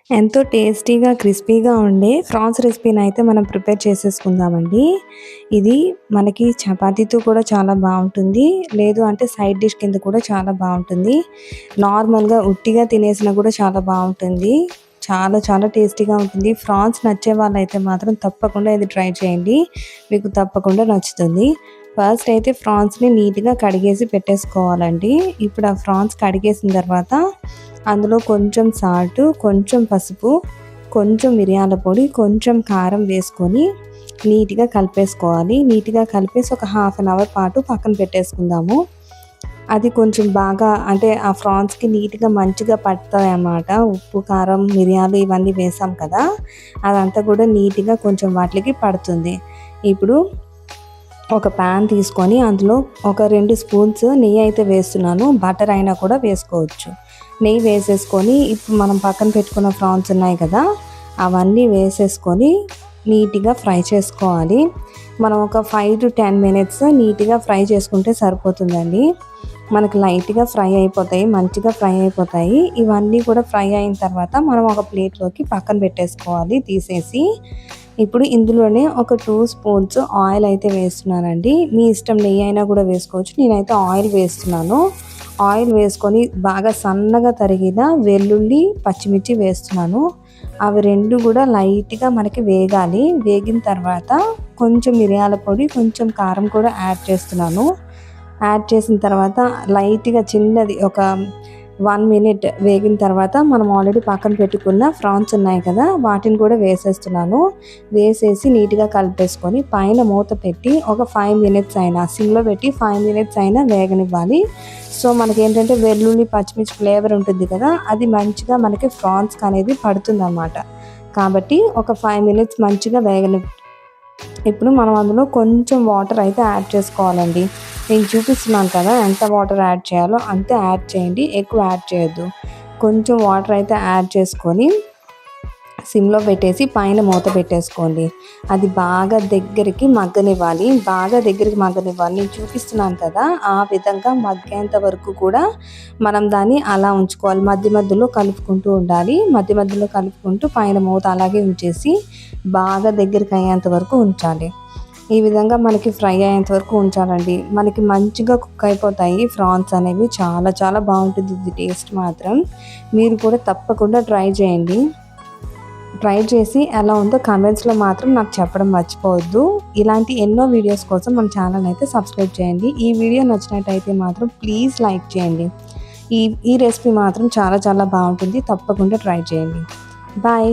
ఎంతో టేస్టీగా, క్రిస్పీగా ఉండే ఫ్రాన్స్ రెసిపీనైతే మనం ప్రిపేర్ చేసేసుకుందామండి. ఇది మనకి చపాతీతో కూడా చాలా బావుంటుంది. లేదు అంటే సైడ్ డిష్ కింద కూడా చాలా బావుంటుంది. నార్మల్‌గా ఉట్టిగా తినేసినా కూడా చాలా బావుంటుంది. చాలా చాలా టేస్టీగా ఉంటుంది. ఫ్రాన్స్ నచ్చే వాళ్ళైతే మాత్రం తప్పకుండా ఇది ట్రై చేయండి. మీకు తప్పకుండా నచ్చుతుంది. ఫస్ట్ అయితే ఫ్రాన్స్‌ని నీట్‌గా కడిగేసి పెట్టేసుకోవాలండి. ఇప్పుడు ఆ ఫ్రాన్స్ కడిగేసిన తర్వాత అందులో కొంచెం సాల్టు, కొంచెం పసుపు, కొంచెం మిరియాల పొడి, కొంచెం కారం వేసుకొని నీట్‌గా కలిపేసుకోవాలి. నీట్‌గా కలిపేసి ఒక హాఫ్ అన్ అవర్ పాటు పక్కన పెట్టేసుకుందాము. అది కొంచెం బాగా అంటే ఆ ఫ్రాన్స్‌కి నీట్‌గా మంచిగా పడతాయన్నమాట. ఉప్పు, కారం, మిరియాలు ఇవన్నీ వేసాం కదా! అదంతా కూడా నీట్‌గా కొంచెం వాటికి పడుతుంది. ఇప్పుడు ఒక పాన్ తీసుకొని అందులో ఒక 2 స్పూన్స్ నెయ్యి అయితే వేస్తున్నాను. బటర్ అయినా కూడా వేసుకోవచ్చు. నెయ్యి వేసేసుకొని ఇప్పుడు మనం పక్కన పెట్టుకున్న ఫ్రాన్స్ ఉన్నాయి కదా, అవన్నీ వేసేసుకొని నీట్‌గా ఫ్రై చేసుకోవాలి. మనం ఒక 5-10 మినిట్స్ నీట్‌గా ఫ్రై చేసుకుంటే సరిపోతుందండి. మనకి లైట్‌గా ఫ్రై అయిపోతాయి. మంచిగా ఫ్రై అయిపోతాయి. ఇవన్నీ కూడా ఫ్రై అయిన తర్వాత మనం ఒక ప్లేట్‌లోకి పక్కన పెట్టేసుకోవాలి తీసేసి. ఇప్పుడు ఇందులోనే ఒక 2 స్పూన్స్ ఆయిల్ అయితే వేస్తున్నానండి. మీ ఇష్టం నెయ్యి అయినా కూడా వేసుకోవచ్చు. నేనైతే ఆయిల్ వేస్తున్నాను. ఆయిల్ వేసుకొని బాగా సన్నగా తరిగిన వెల్లుల్లి, పచ్చిమిర్చి వేస్తున్నాను. అవి 2 కూడా లైట్‌గా మనకి వేగాలి. వేగిన తర్వాత కొంచెం మిరియాల పొడి, కొంచెం కారం కూడా యాడ్ చేస్తున్నాను. యాడ్ చేసిన తర్వాత లైట్‌గా చిన్నది ఒక 1 మినిట్ వేగిన తర్వాత మనం ఆల్రెడీ పక్కన పెట్టుకున్న ఫ్రాన్స్ ఉన్నాయి కదా, వాటిని కూడా వేసేస్తున్నాను. వేసేసి నీట్‌గా కలిపేసుకొని పైన మూత పెట్టి ఒక 5 మినిట్స్ అయినా సిమ్‌లో పెట్టి 5 మినిట్స్ అయినా వేగనివ్వాలి. సో మనకేంటంటే వెల్లుల్లి, పచ్చిమిర్చి ఫ్లేవర్ ఉంటుంది కదా, అది మంచిగా మనకి ఫ్రాన్స్‌కి అనేది పడుతుందన్నమాట. కాబట్టి ఒక 5 మినిట్స్ మంచిగా ఇప్పుడు మనం అందులో కొంచెం వాటర్ అయితే యాడ్ చేసుకోవాలండి. నేను చూపిస్తున్నాను కదా, ఎంత వాటర్ యాడ్ చేయాలో అంతే యాడ్ చేయండి. ఎక్కువ యాడ్ చేయొద్దు. కొంచెం వాటర్ అయితే యాడ్ చేసుకొని సిమ్‌లో పెట్టేసి పైన మూత పెట్టేసుకోండి. అది బాగా దగ్గరికి మగ్గనివ్వాలి. నేను చూపిస్తున్నాను కదా, ఆ విధంగా మగ్గేంత వరకు కూడా మనం దాన్ని అలా ఉంచుకోవాలి. మధ్య మధ్యలో కలుపుకుంటూ ఉండాలి. మధ్య మధ్యలో కలుపుకుంటూ పైన మూత అలాగే ఉంచేసి బాగా దగ్గరికి అయ్యేంత వరకు ఉంచాలి. ఈ విధంగా మనకి ఫ్రై అయ్యేంత వరకు ఉంచాలండి. మనకి మంచిగా కుక్ అయిపోతాయి ఫ్రాన్స్ అనేవి. చాలా చాలా బాగుంటుంది ఇది టేస్ట్ మాత్రం. మీరు కూడా తప్పకుండా ట్రై చేయండి. ట్రై చేసి ఎలా ఉందో కామెంట్స్‌లో మాత్రం నాకు చెప్పడం మర్చిపోవద్దు. ఇలాంటి ఎన్నో వీడియోస్ కోసం మన ఛానల్ అయితే సబ్స్క్రైబ్ చేయండి. ఈ వీడియో నచ్చినట్టయితే మాత్రం ప్లీజ్ లైక్ చేయండి. ఈ ఈ రెసిపీ మాత్రం చాలా చాలా బాగుంటుంది. తప్పకుండా ట్రై చేయండి. బాయ్.